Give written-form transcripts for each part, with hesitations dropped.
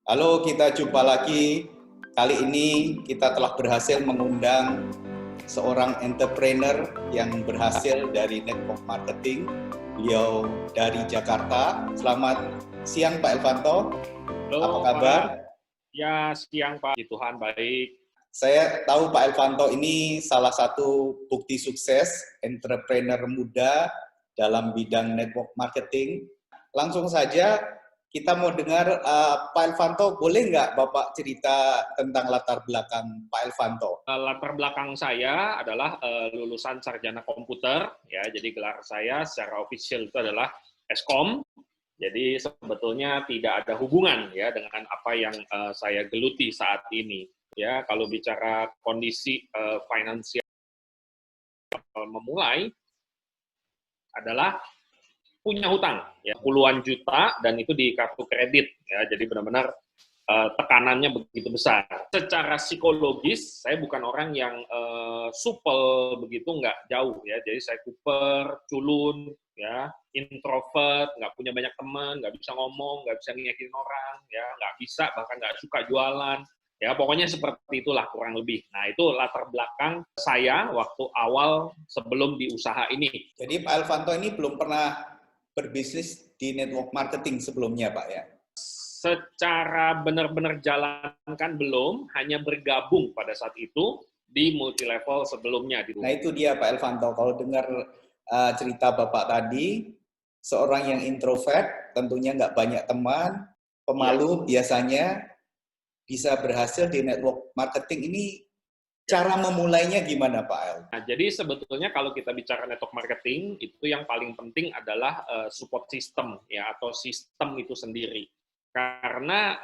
Halo, kita jumpa lagi. Kali ini kita telah berhasil mengundang seorang entrepreneur yang berhasil dari network marketing. Beliau dari Jakarta. Selamat siang Pak Elvanto. Halo, Apa kabar? Pak. Ya, siang, Pak. Puji Tuhan, baik. Saya tahu Pak Elvanto ini salah satu bukti sukses entrepreneur muda dalam bidang network marketing. Langsung saja kita mau dengar Pak Elvanto, boleh nggak Bapak cerita tentang latar belakang Pak Elvanto? Latar belakang saya adalah lulusan sarjana komputer, ya. Jadi gelar saya secara official itu adalah Eskom. Jadi sebetulnya tidak ada hubungan ya dengan apa yang saya geluti saat ini. Ya, kalau bicara kondisi finansial memulai adalah punya hutang ya puluhan juta dan itu di kartu kredit ya. Jadi benar-benar tekanannya begitu besar. Secara psikologis, saya bukan orang yang supel begitu, nggak jauh ya. Jadi saya kuper, culun, ya, introvert, nggak punya banyak teman, nggak bisa ngomong, nggak bisa nyakitin orang, ya, nggak bisa, bahkan nggak suka jualan. Ya, pokoknya seperti itulah kurang lebih. Nah, itu latar belakang saya waktu awal sebelum di usaha ini. Jadi Pak Elvanto ini belum pernah berbisnis di network marketing sebelumnya, Pak ya? Secara benar-benar jalankan belum, hanya bergabung pada saat itu di multi level sebelumnya. Nah itu dia Pak Elvanto, kalau dengar cerita Bapak tadi, seorang yang introvert, tentunya nggak banyak teman, pemalu biasanya, bisa berhasil di network marketing ini, cara memulainya gimana Pak El? Nah, jadi sebetulnya kalau kita bicara network marketing, itu yang paling penting adalah support system ya, atau sistem itu sendiri. Karena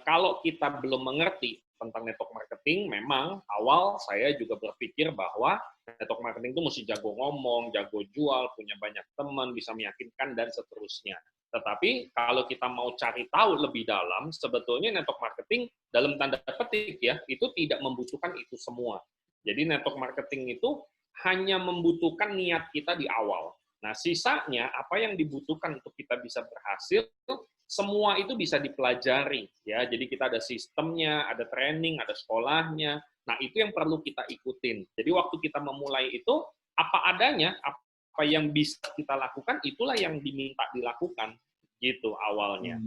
kalau kita belum mengerti tentang network marketing, memang awal saya juga berpikir bahwa network marketing itu mesti jago ngomong, jago jual, punya banyak teman, bisa meyakinkan, dan seterusnya. Tetapi kalau kita mau cari tahu lebih dalam, sebetulnya network marketing dalam tanda petik ya, itu tidak membutuhkan itu semua. Jadi network marketing itu hanya membutuhkan niat kita di awal. Nah, sisanya apa yang dibutuhkan untuk kita bisa berhasil, semua itu bisa dipelajari ya. Jadi kita ada sistemnya, ada training, ada sekolahnya. Nah, itu yang perlu kita ikutin. Jadi waktu kita memulai itu apa adanya, apa yang bisa kita lakukan, itulah yang diminta dilakukan gitu awalnya.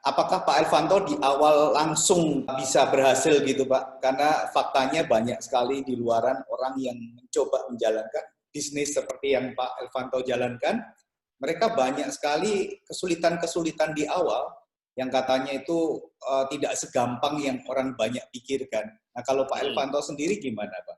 Apakah Pak Elvanto di awal langsung bisa berhasil gitu Pak? Karena faktanya banyak sekali di luaran orang yang mencoba menjalankan bisnis seperti yang Pak Elvanto jalankan. Mereka banyak sekali kesulitan-kesulitan di awal yang katanya itu tidak segampang yang orang banyak pikirkan. Nah kalau Pak Elvanto sendiri gimana Pak?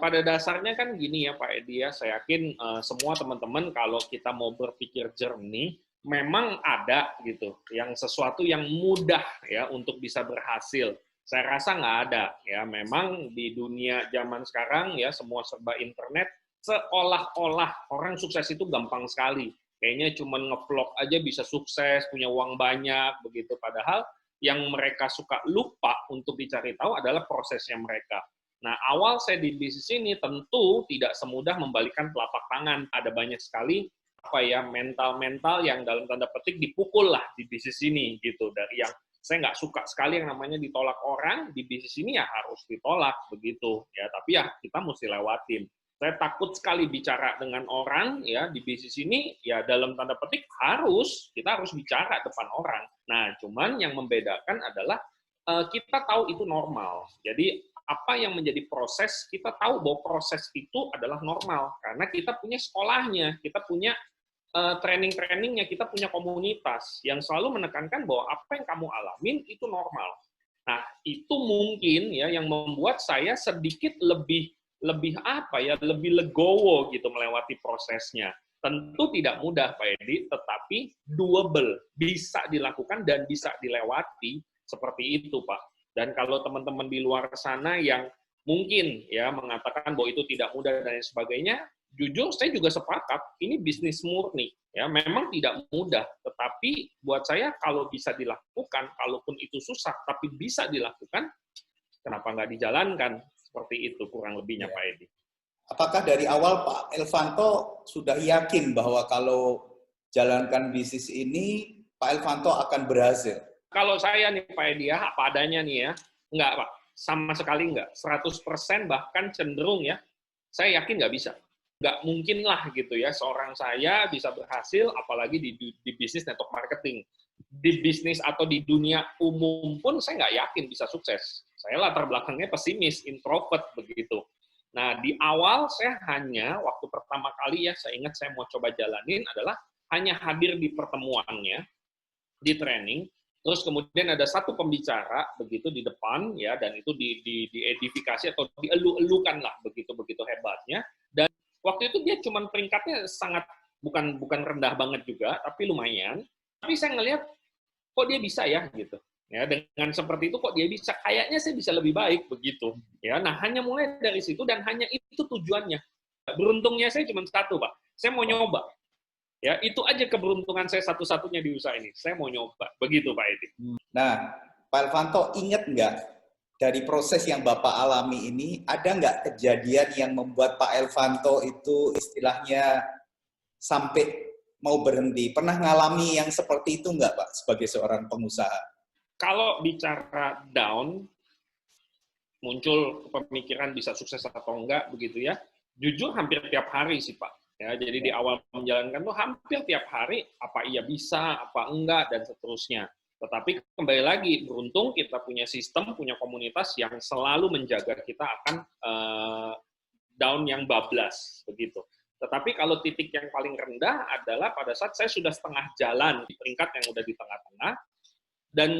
Pada dasarnya kan gini ya Pak Edi ya, saya yakin semua teman-teman kalau kita mau berpikir jernih, memang ada gitu, yang sesuatu yang mudah ya untuk bisa berhasil. Saya rasa nggak ada ya, memang di dunia zaman sekarang ya semua serba internet, seolah-olah orang sukses itu gampang sekali. Kayaknya cuma ngevlog aja bisa sukses, punya uang banyak begitu. Padahal yang mereka suka lupa untuk dicari tahu adalah prosesnya mereka. Nah, awal saya di bisnis ini tentu tidak semudah membalikan telapak tangan. Ada banyak sekali apa ya mental-mental yang dalam tanda petik dipukul lah di bisnis ini gitu. Dari yang saya nggak suka sekali yang namanya ditolak orang, di bisnis ini ya harus ditolak begitu ya. Tapi ya kita mesti lewatin. Saya takut sekali bicara dengan orang ya di bisnis ini ya dalam tanda petik kita harus bicara depan orang. Nah, cuman yang membedakan adalah kita tahu itu normal. Jadi apa yang menjadi proses, kita tahu bahwa proses itu adalah normal karena kita punya sekolahnya, kita punya training-trainingnya, kita punya komunitas yang selalu menekankan bahwa apa yang kamu alamin itu normal. Nah, itu mungkin ya yang membuat saya sedikit lebih apa ya, lebih legowo gitu melewati prosesnya. Tentu tidak mudah Pak Edi, tetapi doable, bisa dilakukan dan bisa dilewati seperti itu Pak. Dan kalau teman-teman di luar sana yang mungkin ya mengatakan bahwa itu tidak mudah dan lain sebagainya, jujur saya juga sepakat, ini bisnis murni. Ya, memang tidak mudah, tetapi buat saya kalau bisa dilakukan, kalaupun itu susah, tapi bisa dilakukan, kenapa nggak dijalankan? Seperti itu kurang lebihnya Pak Edi. Apakah dari awal Pak Elvanto sudah yakin bahwa kalau jalankan bisnis ini Pak Elvanto akan berhasil? Kalau saya nih Pak Edi ya, apa adanya nih ya, enggak Pak, sama sekali enggak. 100% bahkan cenderung ya, saya yakin nggak bisa. Nggak mungkin lah gitu ya, seorang saya bisa berhasil, apalagi di bisnis network marketing. Di bisnis atau di dunia umum pun saya nggak yakin bisa sukses. Saya latar belakangnya pesimis, introvert begitu. Nah, di awal saya hanya, waktu pertama kali ya, saya ingat saya mau coba jalanin adalah hanya hadir di pertemuannya, di training, terus kemudian ada satu pembicara begitu di depan ya, dan itu diedifikasi atau dielu-elukan lah begitu hebatnya. Dan waktu itu dia cuman peringkatnya sangat bukan rendah banget juga, tapi lumayan. Tapi saya ngelihat kok dia bisa ya gitu. Ya, dengan seperti itu kok dia bisa, kayaknya saya bisa lebih baik begitu. Ya, nah hanya mulai dari situ dan hanya itu tujuannya. Beruntungnya saya cuma satu, Pak. Saya mau nyoba. Ya, itu aja keberuntungan saya satu-satunya di usaha ini. Saya mau nyoba. Begitu, Pak Edi. Nah, Pak Elvanto ingat nggak dari proses yang Bapak alami ini, ada nggak kejadian yang membuat Pak Elvanto itu istilahnya sampai mau berhenti? Pernah ngalami yang seperti itu nggak, Pak, sebagai seorang pengusaha? Kalau bicara down, muncul pemikiran bisa sukses atau enggak, begitu ya. Jujur hampir tiap hari sih, Pak. Ya, jadi di awal menjalankan tuh hampir tiap hari, apa iya bisa, apa enggak, dan seterusnya. Tetapi kembali lagi, beruntung kita punya sistem, punya komunitas yang selalu menjaga kita akan down yang bablas, begitu. Tetapi kalau titik yang paling rendah adalah pada saat saya sudah setengah jalan di peringkat yang udah di tengah-tengah, dan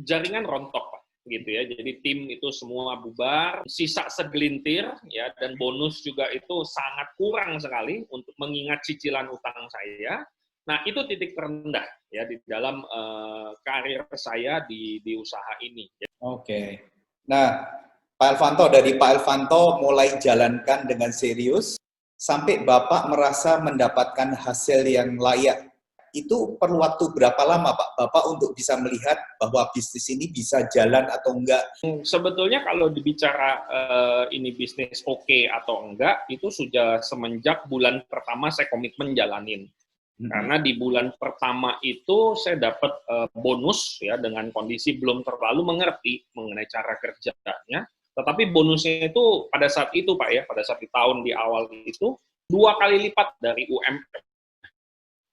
jaringan rontok, Pak, gitu ya. Jadi tim itu semua bubar, sisa segelintir ya, dan bonus juga itu sangat kurang sekali untuk mengingat cicilan utang saya. Nah, itu titik terendah ya di dalam karir saya di usaha ini. Oke. Nah, Pak Elvanto, dari Pak Elvanto mulai jalankan dengan serius sampai Bapak merasa mendapatkan hasil yang layak. Itu perlu waktu berapa lama, Pak, Bapak untuk bisa melihat bahwa bisnis ini bisa jalan atau enggak? Sebetulnya kalau dibicara ini bisnis oke atau enggak, itu sudah semenjak bulan pertama saya komitmen jalanin. Karena di bulan pertama itu saya dapat bonus ya, dengan kondisi belum terlalu mengerti mengenai cara kerjanya. Tetapi bonusnya itu pada saat itu, Pak ya, pada saat di tahun di awal itu 2 kali lipat dari UMR.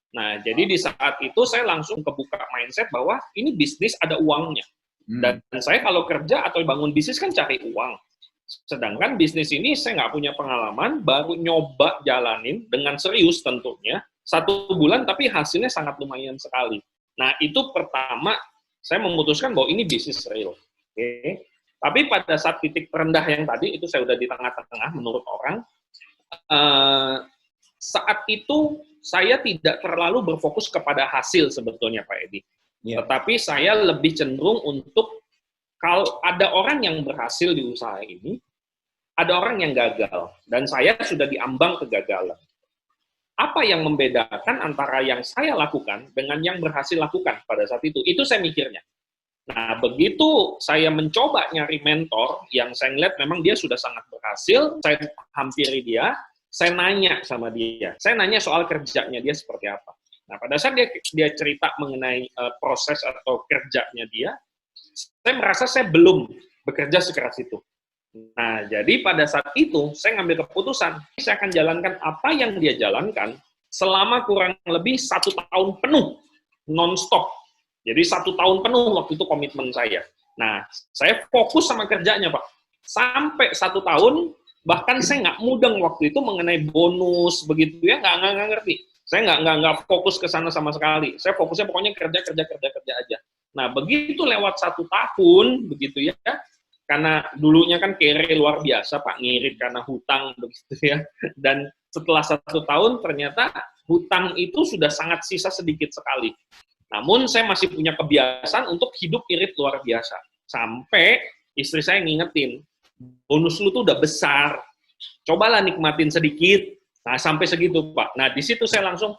Nah, jadi di saat itu saya langsung kebuka mindset bahwa ini bisnis ada uangnya. Dan saya kalau kerja atau bangun bisnis kan cari uang. Sedangkan bisnis ini saya nggak punya pengalaman, baru nyoba jalanin dengan serius tentunya, 1 bulan tapi hasilnya sangat lumayan sekali. Nah, itu pertama saya memutuskan bahwa ini bisnis real. Oke. Tapi pada saat titik terendah yang tadi, itu saya udah di tengah-tengah menurut orang, saat itu saya tidak terlalu berfokus kepada hasil sebetulnya, Pak Edi. Yeah. Tetapi saya lebih cenderung untuk, kalau ada orang yang berhasil di usaha ini, ada orang yang gagal. Dan saya sudah diambang kegagalan. Apa yang membedakan antara yang saya lakukan dengan yang berhasil lakukan pada saat itu? Itu saya mikirnya. Nah, begitu saya mencoba nyari mentor, yang saya lihat memang dia sudah sangat berhasil, saya hampiri dia, saya nanya sama dia. Saya nanya soal kerjanya dia seperti apa. Nah, pada saat dia cerita mengenai proses atau kerjanya dia, saya merasa saya belum bekerja sekeras itu. Nah, jadi pada saat itu, saya ngambil keputusan, saya akan jalankan apa yang dia jalankan selama kurang lebih 1 tahun penuh, non-stop. Jadi 1 tahun penuh waktu itu komitmen saya. Nah, saya fokus sama kerjanya, Pak. Sampai 1 tahun, bahkan saya nggak mudeng waktu itu mengenai bonus, begitu ya, nggak ngerti. Saya nggak fokus ke sana sama sekali. Saya fokusnya pokoknya kerja aja. Nah, begitu lewat 1 tahun, begitu ya, karena dulunya kan kere luar biasa, Pak, ngirit karena hutang, begitu ya. Dan setelah 1 tahun, ternyata hutang itu sudah sangat sisa sedikit sekali. Namun, saya masih punya kebiasaan untuk hidup irit luar biasa. Sampai istri saya ngingetin, bonus lu tuh udah besar, cobalah nikmatin sedikit. Nah, sampai segitu, Pak. Nah, di situ saya langsung,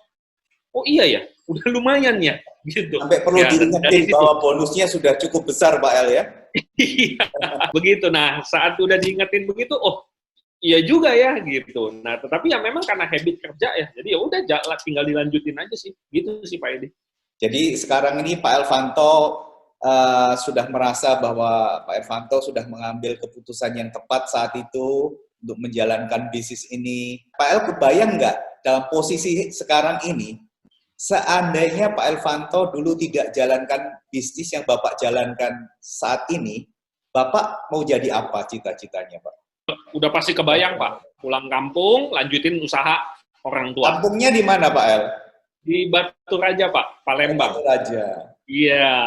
oh iya ya, udah lumayan ya, gitu. Sampai perlu ya, diingetin bahwa bonusnya sudah cukup besar, Pak El ya? Iya, begitu. Nah, saat udah diingetin begitu, oh iya juga ya, gitu. Nah, tetapi ya memang karena habit kerja ya, jadi ya udah tinggal dilanjutin aja sih, gitu sih Pak Edi. Jadi sekarang ini Pak Elvanto sudah merasa bahwa Pak Irvanto sudah mengambil keputusan yang tepat saat itu untuk menjalankan bisnis ini. Pak El kebayang nggak dalam posisi sekarang ini, seandainya Pak Irvanto dulu tidak jalankan bisnis yang Bapak jalankan saat ini, Bapak mau jadi apa cita-citanya, Pak? Udah pasti kebayang, Pak. Pulang kampung, lanjutin usaha orang tua. Kampungnya di mana, Pak El? Di Batu Raja, Pak. Palembang. Batu Raja. Iya.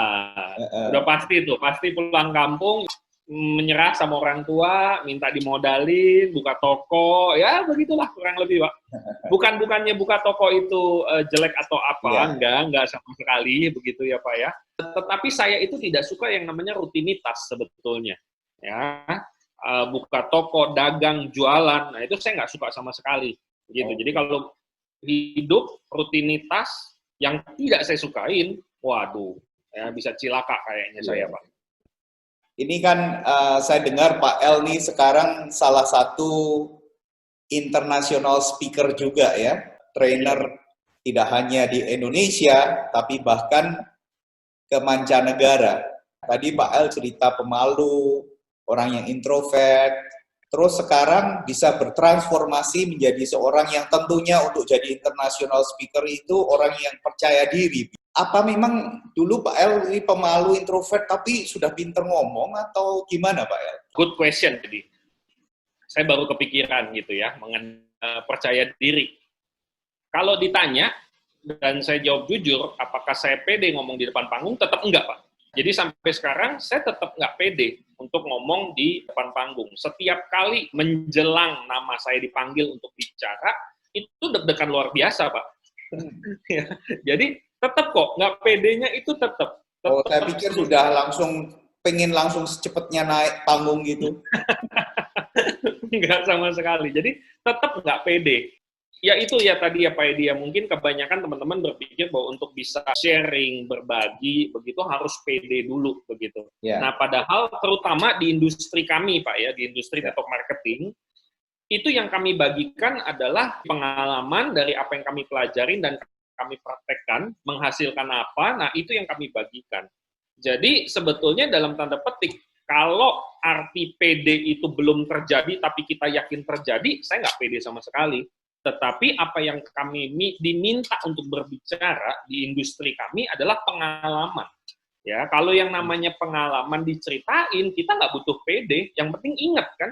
Udah pasti tuh. Pasti pulang kampung, menyerah sama orang tua, minta dimodalin, buka toko, ya begitulah kurang lebih, Pak. Bukannya buka toko itu jelek atau apa, enggak sama sekali begitu ya, Pak ya. Tetapi saya itu tidak suka yang namanya rutinitas sebetulnya, ya. Buka toko, dagang, jualan, nah itu saya nggak suka sama sekali, gitu. Jadi kalau hidup rutinitas yang tidak saya sukain, waduh, ya bisa cilaka kayaknya saya, Pak. Ini kan saya dengar Pak El nih sekarang salah satu international speaker juga ya, trainer tidak hanya di Indonesia, tapi bahkan ke mancanegara. Tadi Pak El cerita pemalu, orang yang introvert, terus sekarang bisa bertransformasi menjadi seorang yang tentunya untuk jadi international speaker itu orang yang percaya diri. Apa memang dulu Pak El ini pemalu, introvert, tapi sudah pinter ngomong atau gimana Pak El? Good question, jadi saya baru kepikiran gitu ya, mengenai percaya diri. Kalau ditanya, dan saya jawab jujur, apakah saya pede ngomong di depan panggung? Tetap enggak, Pak. Jadi sampai sekarang saya tetap nggak pede untuk ngomong di depan panggung. Setiap kali menjelang nama saya dipanggil untuk bicara, itu deg-degan luar biasa, Pak. Jadi tetap kok, nggak pedenya itu tetap. Oh, saya pikir sudah pengen langsung secepatnya naik panggung gitu. Nggak sama sekali. Jadi tetap nggak pede. Ya itu ya tadi ya Pak Edi, ya mungkin kebanyakan teman-teman berpikir bahwa untuk bisa sharing, berbagi, begitu harus pede dulu begitu. Nah padahal terutama di industri kami Pak ya, di industri network marketing, itu yang kami bagikan adalah pengalaman dari apa yang kami pelajarin dan kami praktekkan, menghasilkan apa, nah itu yang kami bagikan. Jadi sebetulnya dalam tanda petik, kalau arti pede itu belum terjadi tapi kita yakin terjadi, saya nggak pede sama sekali. Tetapi apa yang kami diminta untuk berbicara di industri kami adalah pengalaman. Ya, kalau yang namanya pengalaman diceritain, kita nggak butuh pede. Yang penting ingat kan,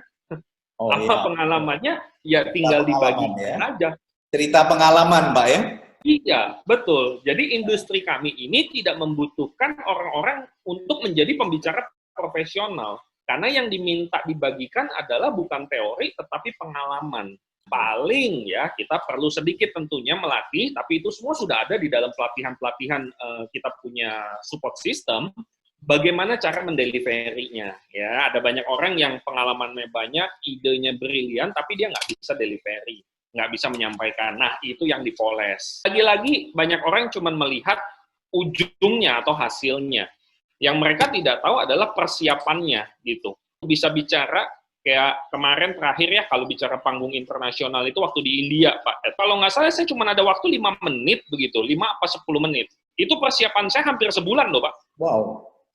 apa pengalamannya, ya tinggal dibagikan aja. Cerita pengalaman, Pak ya? Iya, betul. Jadi industri kami ini tidak membutuhkan orang-orang untuk menjadi pembicara profesional. Karena yang diminta dibagikan adalah bukan teori, tetapi pengalaman. Paling ya kita perlu sedikit tentunya melatih, tapi itu semua sudah ada di dalam pelatihan-pelatihan kita punya support system. Bagaimana cara mendeliverinya? Ya, ada banyak orang yang pengalamannya banyak, idenya brilian, tapi dia nggak bisa delivery, nggak bisa menyampaikan. Nah, itu yang dipoles. Lagi-lagi banyak orang cuma melihat ujungnya atau hasilnya. Yang mereka tidak tahu adalah persiapannya gitu. Bisa bicara kayak kemarin terakhir ya, kalau bicara panggung internasional itu waktu di India, Pak. Kalau nggak salah, saya cuma ada waktu 5 menit begitu, 5 apa 10 menit. Itu persiapan saya hampir sebulan loh, Pak. Wow,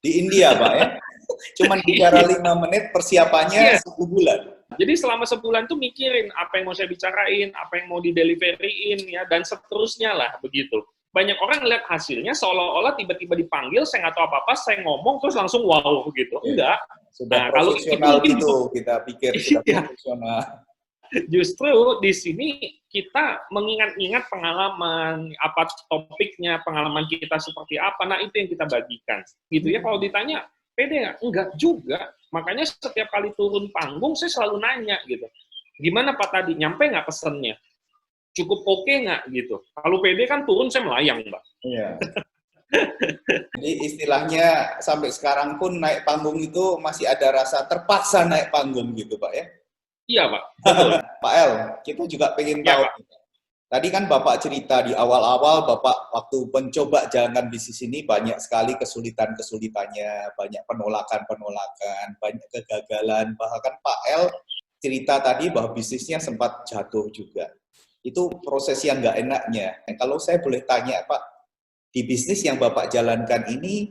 di India, Pak ya? Cuma bicara 5 menit, persiapannya 10 bulan. Jadi selama sebulan tuh mikirin apa yang mau saya bicarain, apa yang mau dideliveriin, ya, dan seterusnya lah, begitu. Banyak orang lihat hasilnya seolah-olah tiba-tiba dipanggil, saya nggak tahu apa-apa, saya ngomong terus langsung wow gitu. Enggak. Sudah profesional gitu, kita pikir sudah profesional. Justru di sini kita mengingat-ingat pengalaman, apa topiknya, pengalaman kita seperti apa, nah itu yang kita bagikan. Gitu ya, kalau ditanya, pede nggak? Enggak juga. Makanya setiap kali turun panggung, saya selalu nanya gitu. Gimana Pak tadi, nyampe nggak pesennya? Cukup oke nggak gitu. Kalau pede kan turun saya melayang, Mbak. Iya. Jadi istilahnya sampai sekarang pun naik panggung itu masih ada rasa terpaksa naik panggung gitu, Pak ya? Iya, Pak. Betul. Pak El, kita juga pengen tahu. Pak. Tadi kan Bapak cerita di awal-awal Bapak waktu mencoba jalankan bisnis ini banyak sekali kesulitan-kesulitannya, banyak penolakan-penolakan, banyak kegagalan. Bahkan Pak El cerita tadi bahwa bisnisnya sempat jatuh juga. Itu proses yang nggak enaknya. Kalau saya boleh tanya, Pak, di bisnis yang Bapak jalankan ini,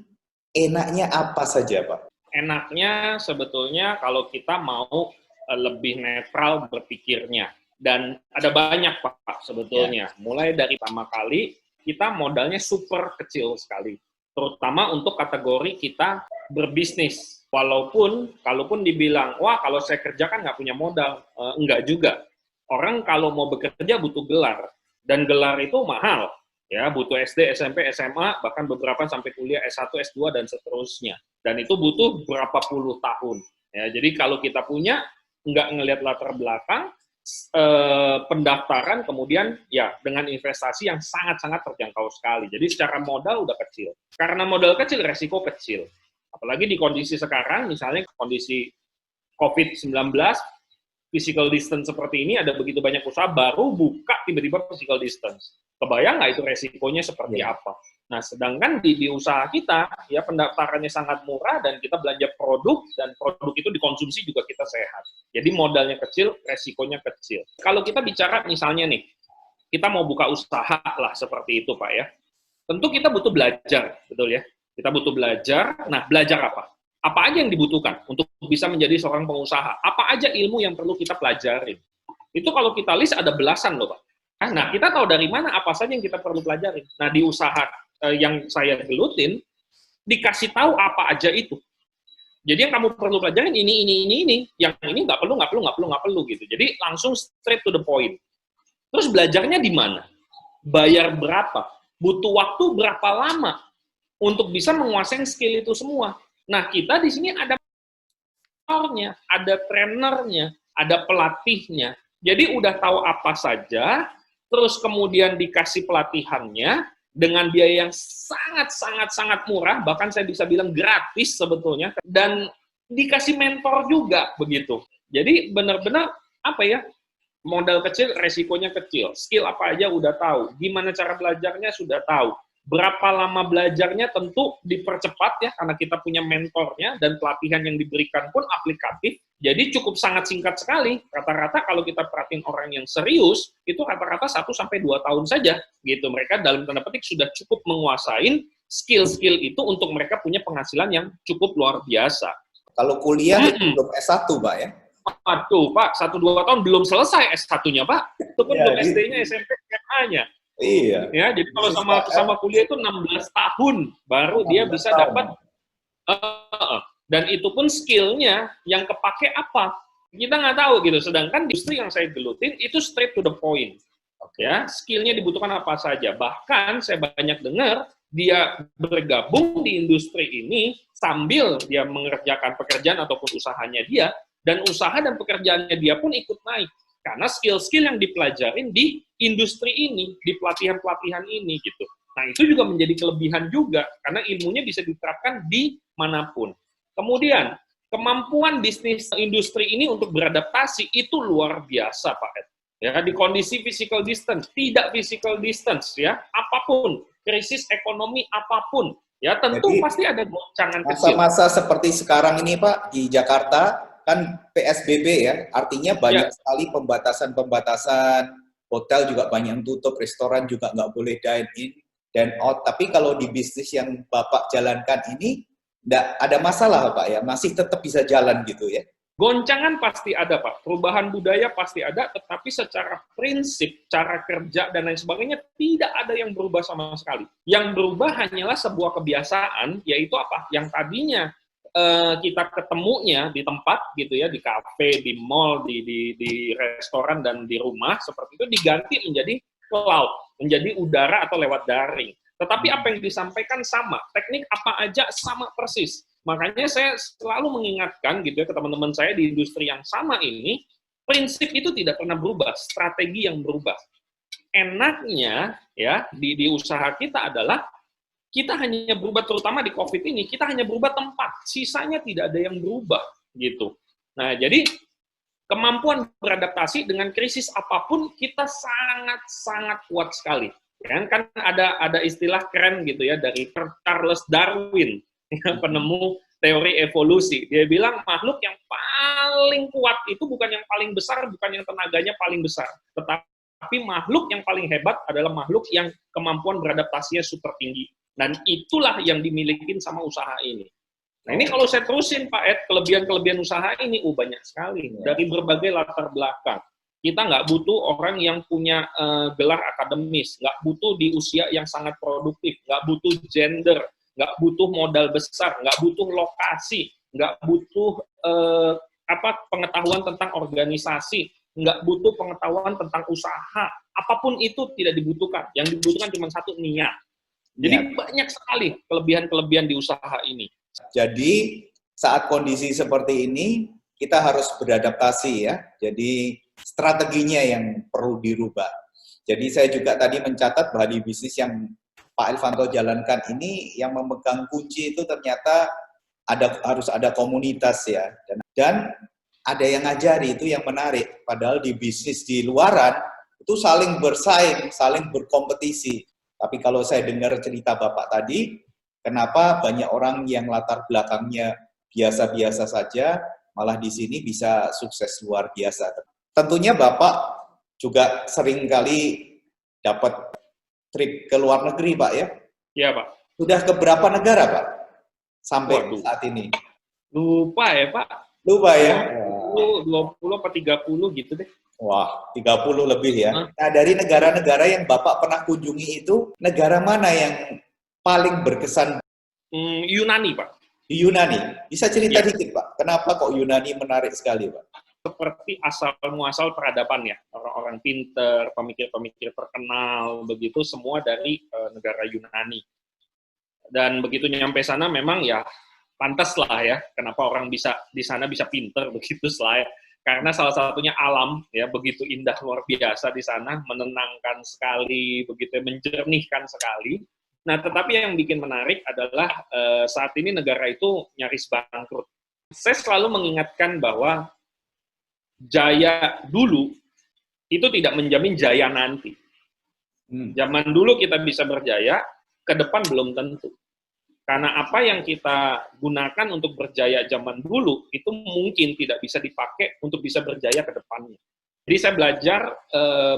enaknya apa saja, Pak? Enaknya sebetulnya kalau kita mau lebih netral berpikirnya. Dan ada banyak, Pak, Ya. sebetulnya. Mulai dari pertama kali, kita modalnya super kecil sekali. Terutama untuk kategori kita berbisnis. Kalaupun dibilang, wah kalau saya kerja kan nggak punya modal. Enggak juga. Orang kalau mau bekerja butuh gelar. Dan gelar itu mahal. Ya, butuh SD, SMP, SMA, bahkan beberapa sampai kuliah S1, S2, dan seterusnya. Dan itu butuh berapa puluh tahun. Ya, jadi kalau kita punya, nggak ngelihat latar belakang, pendaftaran, kemudian ya dengan investasi yang sangat-sangat terjangkau sekali. Jadi secara modal udah kecil. Karena modal kecil, resiko kecil. Apalagi di kondisi sekarang, misalnya kondisi COVID-19, physical distance seperti ini, ada begitu banyak usaha baru buka tiba-tiba physical distance. Kebayang nggak itu resikonya seperti Ya. apa? Nah, sedangkan di usaha kita, ya pendaftarannya sangat murah dan kita belanja produk, dan produk itu dikonsumsi juga kita sehat. Jadi modalnya kecil, resikonya kecil. Kalau kita bicara misalnya nih, kita mau buka usaha lah seperti itu, Pak ya. Tentu kita butuh belajar, betul ya. Kita butuh belajar. Nah, belajar apa? Apa aja yang dibutuhkan untuk bisa menjadi seorang pengusaha? Apa aja ilmu yang perlu kita pelajarin? Itu kalau kita list ada belasan loh, Pak. Nah, kita tahu dari mana apa saja yang kita perlu pelajarin. Nah, di usaha yang saya gelutin, dikasih tahu apa aja itu. Jadi yang kamu perlu pelajarin ini. Yang ini nggak perlu gitu. Jadi langsung straight to the point. Terus belajarnya di mana? Bayar berapa? Butuh waktu berapa lama untuk bisa menguasai skill itu semua? Nah, kita di sini ada mentornya, ada trainernya, ada pelatihnya. Jadi udah tahu apa saja, terus kemudian dikasih pelatihannya dengan biaya yang sangat murah, bahkan saya bisa bilang gratis sebetulnya, dan dikasih mentor juga begitu. Jadi benar-benar apa ya? Modal kecil, resikonya kecil. Skill apa aja udah tahu. Gimana cara belajarnya sudah tahu. Berapa lama belajarnya tentu dipercepat ya, karena kita punya mentornya, dan pelatihan yang diberikan pun aplikatif. Jadi cukup sangat singkat sekali. Rata-rata kalau kita perhatiin orang yang serius, itu rata-rata 1-2 tahun saja. Gitu. Mereka dalam tanda petik sudah cukup menguasain skill-skill itu untuk mereka punya penghasilan yang cukup luar biasa. Kalau kuliah itu belum S1, Pak ya? Waduh, Pak, 1-2 tahun belum selesai S1-nya, Pak. Itu pun Ya, belum SD-nya, SMP, SMA-nya. iya. Ya, jadi kalau sama kuliah itu 16 tahun baru dia 16 bisa tahun. dapat, dan itu pun skill-nya yang kepake apa? Kita nggak tahu gitu. Sedangkan industri yang saya gelutin itu straight to the point. Ya, skill-nya dibutuhkan apa saja. Bahkan saya banyak dengar dia bergabung di industri ini sambil dia mengerjakan pekerjaan ataupun usahanya dia, dan usaha dan pekerjaannya dia pun ikut naik. Karena skill-skill yang dipelajarin di industri ini, di pelatihan-pelatihan ini gitu. Nah, itu juga menjadi kelebihan juga, karena ilmunya bisa diterapkan di manapun. Kemudian, kemampuan bisnis industri ini untuk beradaptasi itu luar biasa, Pak Ed. Ya, di kondisi physical distance, tidak physical distance, ya, apapun, krisis ekonomi apapun, ya tentu Jadi pasti ada goncangan kecil. masa-masa seperti sekarang ini, Pak, di Jakarta kan PSBB ya, artinya banyak Ya, sekali pembatasan-pembatasan, hotel juga banyak yang tutup, restoran juga nggak boleh dine in dan out. Tapi kalau di bisnis yang Bapak jalankan ini, nggak ada masalah, Pak ya, masih tetap bisa jalan gitu ya. goncangan pasti ada, Pak. Perubahan budaya pasti ada, tetapi secara prinsip, cara kerja, dan lain sebagainya, tidak ada yang berubah sama sekali. Yang berubah hanyalah sebuah kebiasaan, yaitu apa? Yang tadinya kita ketemunya di tempat, gitu ya, di kafe, di mall, di restoran, dan di rumah, seperti itu, diganti menjadi cloud, menjadi udara atau lewat daring. Tetapi apa yang disampaikan sama, teknik apa aja sama persis. Makanya saya selalu mengingatkan gitu ya ke teman-teman saya di industri yang sama ini, prinsip itu tidak pernah berubah, strategi yang berubah. Enaknya ya di usaha kita adalah kita hanya berubah, terutama di COVID ini, kita hanya berubah tempat, sisanya tidak ada yang berubah gitu. Nah, jadi kemampuan beradaptasi dengan krisis apapun kita sangat kuat sekali. Kan ada istilah keren gitu ya dari Charles Darwin, penemu teori evolusi. Dia bilang makhluk yang paling kuat itu bukan yang paling besar, bukan yang tenaganya paling besar, tetapi makhluk yang paling hebat adalah makhluk yang kemampuan beradaptasinya super tinggi. Dan itulah yang dimilikin sama usaha ini. Nah ini kalau saya terusin Pak Ed, kelebihan-kelebihan usaha ini banyak sekali dari berbagai latar belakang. Kita nggak butuh orang yang punya gelar akademis, nggak butuh di usia yang sangat produktif, nggak butuh gender, nggak butuh modal besar, nggak butuh lokasi, nggak butuh pengetahuan tentang organisasi, nggak butuh pengetahuan tentang usaha. Apapun itu tidak dibutuhkan. Yang dibutuhkan cuma satu, niat. Jadi banyak sekali kelebihan-kelebihan di usaha ini. Jadi saat kondisi seperti ini, kita harus beradaptasi ya. Jadi strateginya yang perlu dirubah. Jadi saya juga tadi mencatat bahwa di bisnis yang Pak Elvanto jalankan ini, yang memegang kunci itu ternyata harus ada komunitas ya. Dan ada yang ngajari, itu yang menarik. Padahal di bisnis di luaran, itu saling bersaing, saling berkompetisi. Tapi kalau saya dengar cerita Bapak tadi, kenapa banyak orang yang latar belakangnya biasa-biasa saja, malah di sini bisa sukses luar biasa. Tentunya Bapak juga sering kali dapat trip ke luar negeri, Pak ya? Iya, Pak. Sudah ke berapa negara, Pak? Sampai saat ini? Lupa ya, Pak. Lupa ya? 20 apa 30 gitu deh. Wah, 30 lebih ya. Nah, dari negara-negara yang Bapak pernah kunjungi itu, negara mana yang paling berkesan? Yunani, Pak. Yunani. Bisa cerita dikit, Pak? Kenapa kok Yunani menarik sekali, Pak? Seperti asal-muasal peradaban ya. Orang-orang pinter, pemikir-pemikir terkenal, begitu semua dari negara Yunani. Dan begitu nyampe sana memang ya pantas lah ya, kenapa orang bisa di sana bisa pinter begitu lah ya. Karena salah satunya alam ya, begitu indah luar biasa di sana, menenangkan sekali, begitu menjernihkan sekali. Nah, tetapi yang bikin menarik adalah saat ini negara itu nyaris bangkrut. Saya selalu mengingatkan bahwa jaya dulu itu tidak menjamin jaya nanti. Zaman dulu kita bisa berjaya, ke depan belum tentu. Karena apa yang kita gunakan untuk berjaya zaman dulu, itu mungkin tidak bisa dipakai untuk bisa berjaya ke depannya. Jadi saya belajar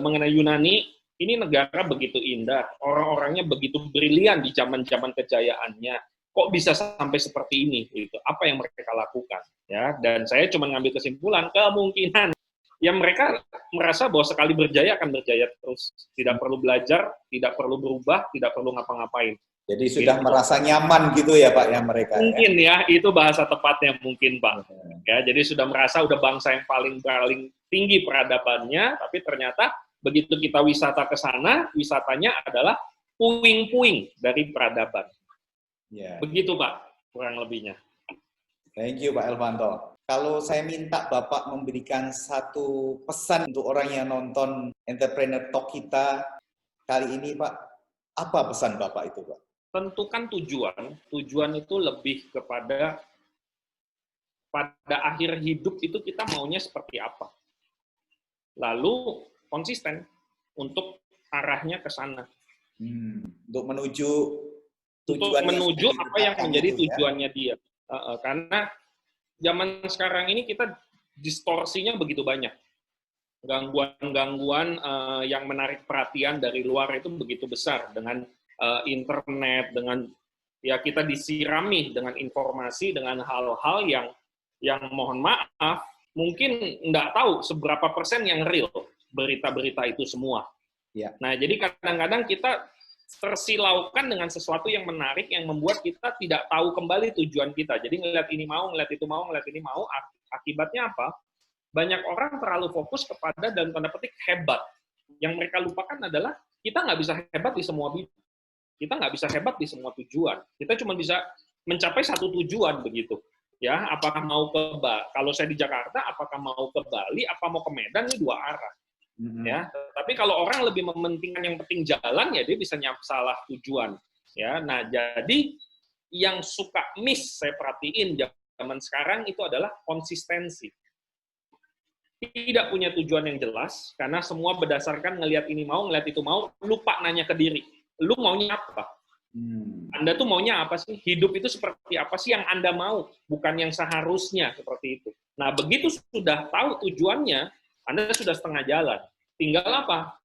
mengenai Yunani, ini negara begitu indah, orang-orangnya begitu brilian di zaman-zaman kejayaannya. Kok bisa sampai seperti ini? Gitu. Apa yang mereka lakukan? Ya, dan saya cuma ngambil kesimpulan, kemungkinan ya mereka merasa bahwa sekali berjaya akan berjaya terus. Tidak perlu belajar, tidak perlu berubah, tidak perlu ngapa-ngapain. Jadi sudah merasa nyaman gitu ya Pak ya mereka? Mungkin ya, itu bahasa tepatnya mungkin Pak. Ya, jadi sudah merasa udah bangsa yang paling tinggi peradabannya, tapi ternyata begitu kita wisata ke sana, wisatanya adalah puing-puing dari peradaban. Ya. Begitu Pak, kurang lebihnya. Thank you Pak Elvanto. Kalau saya minta Bapak memberikan satu pesan untuk orang yang nonton Entrepreneur Talk kita kali ini Pak, apa pesan Bapak itu Pak? Tentukan tujuan. Tujuan itu lebih kepada pada akhir hidup itu kita maunya seperti apa. Lalu konsisten untuk arahnya ke sana. Untuk menuju apa yang menjadi tujuannya dia. Karena zaman sekarang ini kita distorsinya begitu banyak. Gangguan-gangguan yang menarik perhatian dari luar itu begitu besar dengan internet, dengan ya kita disirami dengan informasi, dengan hal-hal yang mohon maaf mungkin nggak tahu seberapa persen yang real berita-berita itu semua. Ya. Nah, jadi kadang-kadang kita tersilaukan dengan sesuatu yang menarik yang membuat kita tidak tahu kembali tujuan kita. Jadi ngeliat ini mau, ngeliat itu mau, ngeliat ini mau, akibatnya apa? Banyak orang terlalu fokus kepada dalam tanda petik hebat. Yang mereka lupakan adalah kita nggak bisa hebat di semua bidang. Kita nggak bisa hebat di semua tujuan. Kita cuma bisa mencapai satu tujuan begitu. Ya, apakah mau ke kalau saya di Jakarta, apakah mau ke Bali, apa mau ke Medan, ini dua arah. Ya, tapi kalau orang lebih mementingkan yang penting jalan, ya dia bisa salah tujuan. Ya, nah jadi yang suka miss saya perhatiin zaman sekarang itu adalah konsistensi. Tidak punya tujuan yang jelas karena semua berdasarkan ngelihat ini mau, ngelihat itu mau, lupa nanya ke diri. Lu maunya apa? Anda tuh maunya apa sih? Hidup itu seperti apa sih yang Anda mau? Bukan yang seharusnya seperti itu. Nah, begitu sudah tahu tujuannya, Anda sudah setengah jalan. Tinggal apa?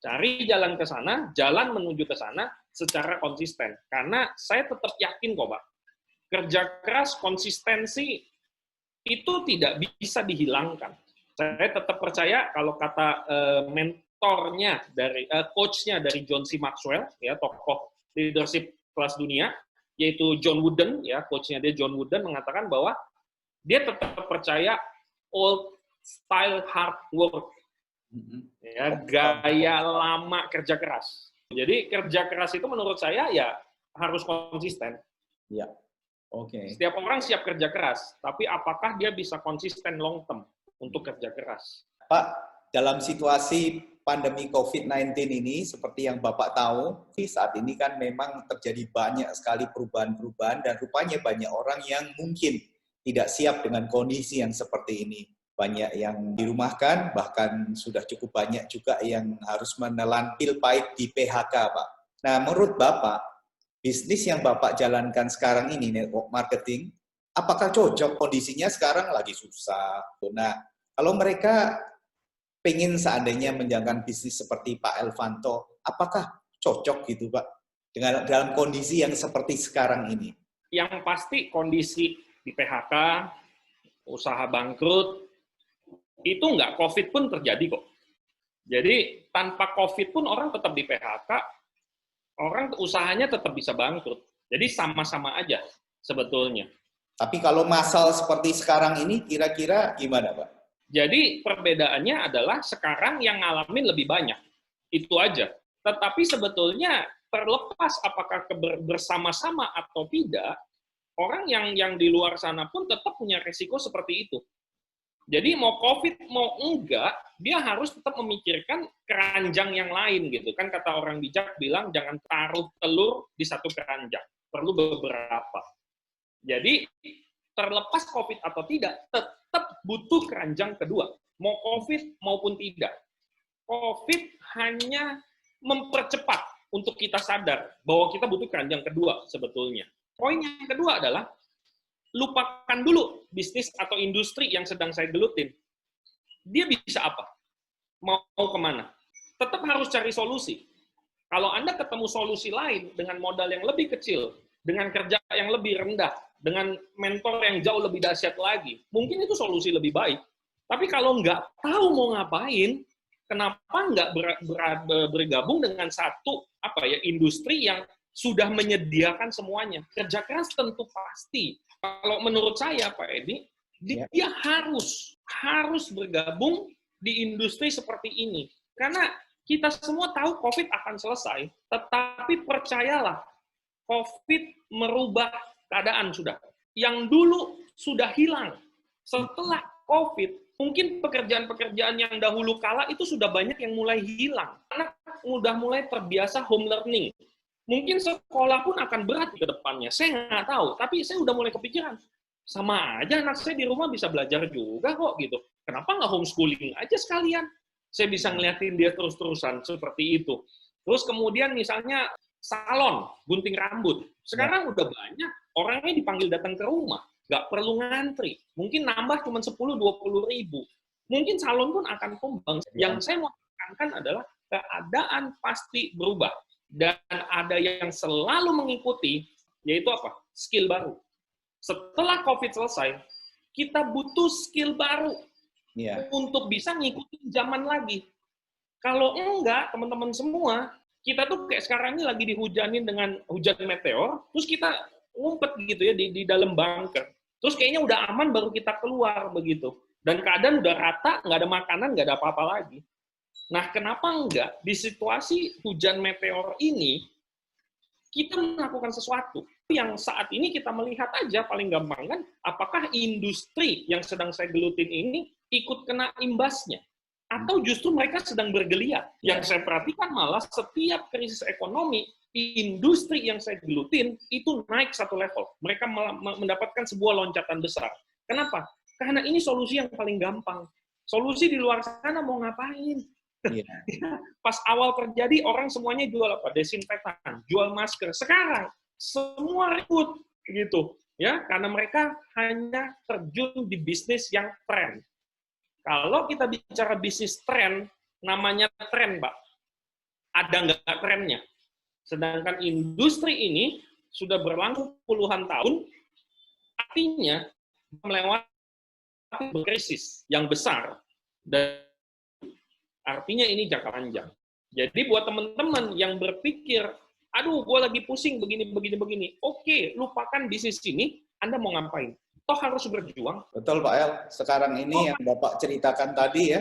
Cari jalan ke sana, jalan menuju ke sana, secara konsisten. Karena saya tetap yakin kok, Pak, kerja keras, konsistensi itu tidak bisa dihilangkan. Saya tetap percaya kalau kata mentornya dari coachnya dari John C. Maxwell, ya tokoh leadership kelas dunia, yaitu John Wooden, ya coachnya dia John Wooden mengatakan bahwa dia tetap percaya old style hard work, ya gaya lama kerja keras. Jadi kerja keras itu menurut saya ya harus konsisten. Ya, oke. Setiap orang siap kerja keras, tapi apakah dia bisa konsisten long term untuk kerja keras? Pak, dalam situasi pandemi COVID-19 ini, seperti yang Bapak tahu, saat ini kan memang terjadi banyak sekali perubahan-perubahan dan rupanya banyak orang yang mungkin tidak siap dengan kondisi yang seperti ini. Banyak yang dirumahkan, bahkan sudah cukup banyak juga yang harus menelan pil pahit di PHK, Pak. Nah, menurut Bapak, bisnis yang Bapak jalankan sekarang ini, network marketing, apakah cocok kondisinya sekarang lagi susah? Nah, kalau mereka pengen seandainya menjalankan bisnis seperti Pak Elvanto, apakah cocok gitu, Pak, dengan dalam kondisi yang seperti sekarang ini? Yang pasti kondisi di PHK, usaha bangkrut, itu nggak COVID pun terjadi kok. Jadi tanpa COVID pun orang tetap di PHK, orang usahanya tetap bisa bangkrut. Jadi sama-sama aja sebetulnya. Tapi kalau masal seperti sekarang ini, kira-kira gimana, Pak? Jadi perbedaannya adalah sekarang yang ngalamin lebih banyak. Itu aja. Tetapi sebetulnya terlepas apakah bersama-sama atau tidak, orang yang di luar sana pun tetap punya resiko seperti itu. Jadi mau COVID mau enggak, dia harus tetap memikirkan keranjang yang lain gitu kan, kata orang bijak bilang jangan taruh telur di satu keranjang, perlu beberapa. Jadi terlepas COVID atau tidak, tetap butuh keranjang kedua, mau COVID maupun tidak. COVID hanya mempercepat untuk kita sadar bahwa kita butuh keranjang kedua sebetulnya. Poin yang kedua adalah lupakan dulu bisnis atau industri yang sedang saya gelutin. Dia bisa apa? Mau kemana? Tetap harus cari solusi. Kalau Anda ketemu solusi lain dengan modal yang lebih kecil, dengan kerja yang lebih rendah, dengan mentor yang jauh lebih dahsyat lagi, mungkin itu solusi lebih baik. Tapi kalau nggak tahu mau ngapain, kenapa nggak bergabung dengan satu industri yang sudah menyediakan semuanya? Kerja keras tentu pasti. Kalau menurut saya, Pak Edi, dia harus bergabung di industri seperti ini. Karena kita semua tahu COVID akan selesai, tetapi percayalah, COVID merubah keadaan sudah. Yang dulu sudah hilang. Setelah COVID, mungkin pekerjaan-pekerjaan yang dahulu kala itu sudah banyak yang mulai hilang. Anak udah mulai terbiasa home learning. Mungkin sekolah pun akan berat ke depannya. Saya nggak tahu, tapi saya udah mulai kepikiran. Sama aja anak saya di rumah bisa belajar juga kok gitu. Kenapa nggak homeschooling aja sekalian? Saya bisa ngeliatin dia terus-terusan seperti itu. Terus kemudian misalnya salon, gunting rambut. Sekarang udah banyak orangnya dipanggil datang ke rumah. Nggak perlu ngantri. Mungkin nambah cuma 10-20 ribu. Mungkin salon pun akan kembang. Yang saya mau tekankan adalah keadaan pasti berubah. Dan ada yang selalu mengikuti, yaitu apa? Skill baru. Setelah COVID selesai, kita butuh skill baru untuk bisa ngikutin zaman lagi. Kalau enggak, teman-teman semua, kita tuh kayak sekarang ini lagi dihujanin dengan hujan meteor, terus kita ngumpet gitu ya di dalam bunker. Terus kayaknya udah aman baru kita keluar begitu. Dan keadaan udah rata, nggak ada makanan, nggak ada apa-apa lagi. Nah, kenapa enggak di situasi hujan meteor ini kita melakukan sesuatu yang saat ini kita melihat aja paling gampang kan, apakah industri yang sedang saya gelutin ini ikut kena imbasnya? Atau justru mereka sedang bergeliat? Yang saya perhatikan malah setiap krisis ekonomi, industri yang saya gelutin itu naik satu level. Mereka mendapatkan sebuah loncatan besar. Kenapa? Karena ini solusi yang paling gampang. Solusi di luar sana mau ngapain? Pas awal terjadi orang semuanya jual apa? Desinfektan, jual masker. Sekarang semua ribut gitu, ya, karena mereka hanya terjun di bisnis yang tren. Kalau kita bicara bisnis tren, namanya tren, Pak. Ada nggak trennya? Sedangkan industri ini sudah berlangsung puluhan tahun, artinya melewati krisis yang besar, dan artinya ini jangka panjang. Jadi buat teman-teman yang berpikir, aduh, gue lagi pusing begini, oke, lupakan bisnis ini, Anda mau ngapain? Toh harus berjuang. Betul Pak El, sekarang ini yang Bapak ceritakan tadi ya,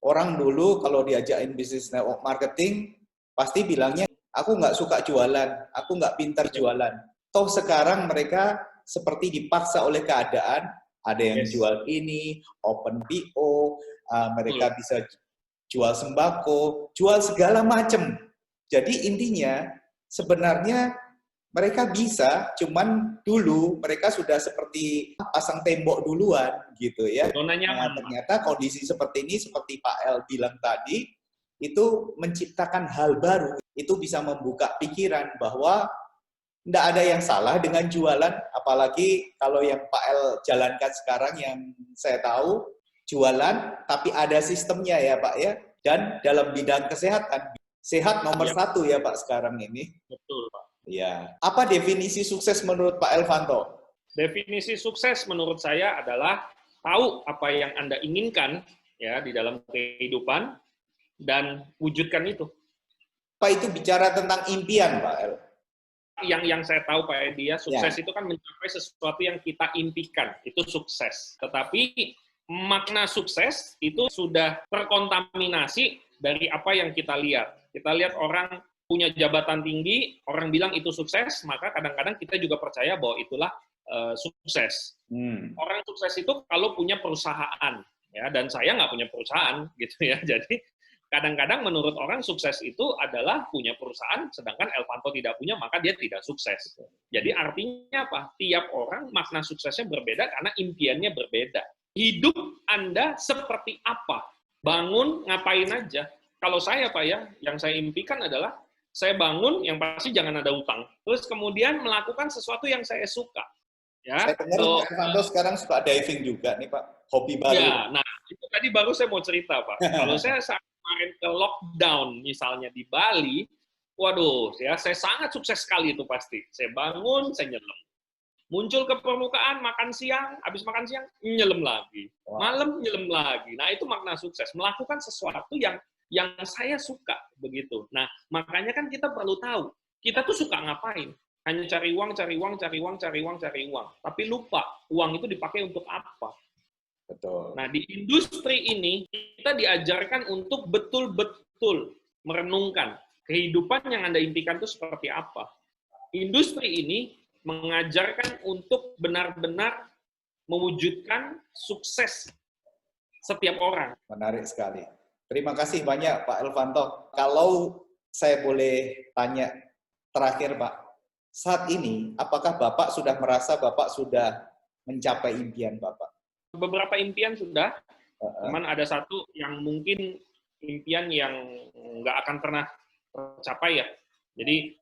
orang dulu kalau diajakin bisnis network marketing, pasti bilangnya, aku nggak suka jualan, aku nggak pintar jualan. Toh sekarang mereka seperti dipaksa oleh keadaan, ada yang jual ini, open PO, mereka bisa jual sembako, jual segala macam. Jadi intinya sebenarnya mereka bisa, cuman dulu mereka sudah seperti pasang tembok duluan gitu ya. Nah, ternyata kondisi seperti ini, seperti Pak El bilang tadi, itu menciptakan hal baru. Itu bisa membuka pikiran bahwa tidak ada yang salah dengan jualan, apalagi kalau yang Pak El jalankan sekarang yang saya tahu, jualan tapi ada sistemnya ya Pak ya, dan dalam bidang kesehatan. Sehat nomor satu ya Pak sekarang ini. Betul Pak. Ya. Apa definisi sukses menurut Pak Elvanto? Definisi sukses menurut saya adalah tahu apa yang Anda inginkan ya di dalam kehidupan dan wujudkan itu. Pak itu bicara tentang impian, Pak El. Yang saya tahu Pak Edi ya, sukses itu kan mencapai sesuatu yang kita impikan, itu sukses. Tetapi makna sukses itu sudah terkontaminasi dari apa yang kita lihat. Kita lihat orang punya jabatan tinggi, orang bilang itu sukses, maka kadang-kadang kita juga percaya bahwa itulah sukses. Orang sukses itu kalau punya perusahaan, ya, dan saya nggak punya perusahaan, gitu ya. Jadi kadang-kadang menurut orang sukses itu adalah punya perusahaan, sedangkan Elvanto tidak punya, maka dia tidak sukses. Jadi artinya apa? Tiap orang makna suksesnya berbeda karena impiannya berbeda. Hidup Anda seperti apa? Bangun, ngapain aja? Kalau saya, Pak ya, yang saya impikan adalah saya bangun, yang pasti jangan ada utang. Terus kemudian melakukan sesuatu yang saya suka. Ya, saya dengar Pak Elvanto sekarang suka diving juga nih Pak, hobi baru. Ya, nah itu tadi baru saya mau cerita Pak. Kalau saya saat kemarin ke lockdown misalnya di Bali, waduh, ya saya sangat sukses sekali itu pasti. Saya bangun, saya nyelam. Muncul ke permukaan, makan siang, habis makan siang, nyelam lagi. Malam, nyelam lagi. Nah itu makna sukses. Melakukan sesuatu yang saya suka begitu. Nah, makanya kan kita perlu tahu, kita tuh suka ngapain? Hanya cari uang. Tapi lupa, uang itu dipakai untuk apa? Betul. Nah, di industri ini, kita diajarkan untuk betul-betul merenungkan kehidupan yang Anda impikan itu seperti apa. Industri ini mengajarkan untuk benar-benar mewujudkan sukses setiap orang. Menarik sekali. Terima kasih banyak Pak Elvanto. Kalau saya boleh tanya terakhir Pak, saat ini apakah Bapak sudah merasa Bapak sudah mencapai impian Bapak? Beberapa impian sudah, cuman ada satu yang mungkin impian yang nggak akan pernah tercapai ya. Jadi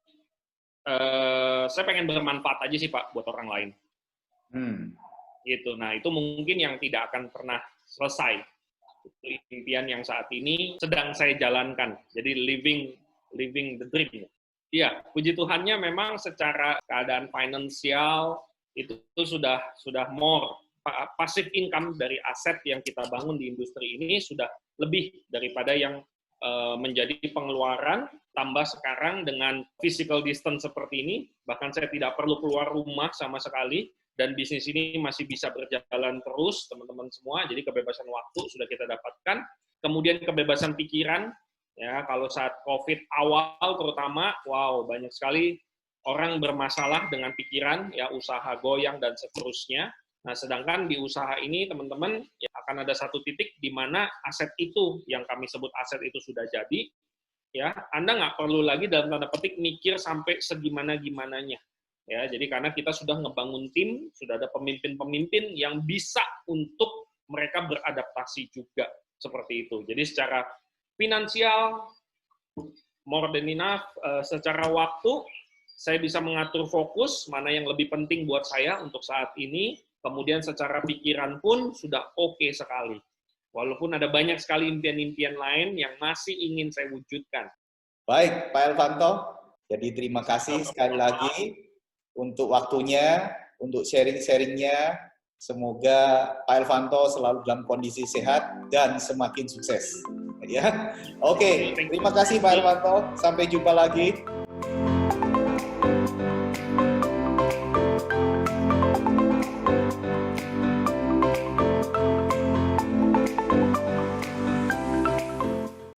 saya pengen bermanfaat aja sih Pak buat orang lain. Gitu. Nah itu mungkin yang tidak akan pernah selesai. Itu impian yang saat ini sedang saya jalankan. Jadi living the dream. Iya, puji Tuhannya memang secara keadaan finansial itu sudah more passive income dari aset yang kita bangun di industri ini sudah lebih daripada yang menjadi pengeluaran, tambah sekarang dengan physical distance seperti ini, bahkan saya tidak perlu keluar rumah sama sekali, dan bisnis ini masih bisa berjalan terus, teman-teman semua, jadi kebebasan waktu sudah kita dapatkan, kemudian kebebasan pikiran, ya kalau saat COVID awal terutama, wow, banyak sekali orang bermasalah dengan pikiran, ya usaha goyang dan seterusnya. Nah, sedangkan di usaha ini, teman-teman, ya, akan ada satu titik di mana aset itu, yang kami sebut aset itu sudah jadi, ya Anda nggak perlu lagi dalam tanda petik mikir sampai segimana-gimananya. Ya, jadi karena kita sudah ngebangun tim, sudah ada pemimpin-pemimpin yang bisa untuk mereka beradaptasi juga seperti itu. Jadi secara finansial more than enough, secara waktu saya bisa mengatur fokus mana yang lebih penting buat saya untuk saat ini. Kemudian secara pikiran pun sudah oke sekali. Walaupun ada banyak sekali impian-impian lain yang masih ingin saya wujudkan. Baik, Pak Elvanto. Jadi terima kasih sekali lagi untuk waktunya, untuk sharing-sharingnya. Semoga Pak Elvanto selalu dalam kondisi sehat dan semakin sukses. Ya, oke. Terima kasih Pak Elvanto. Sampai jumpa lagi.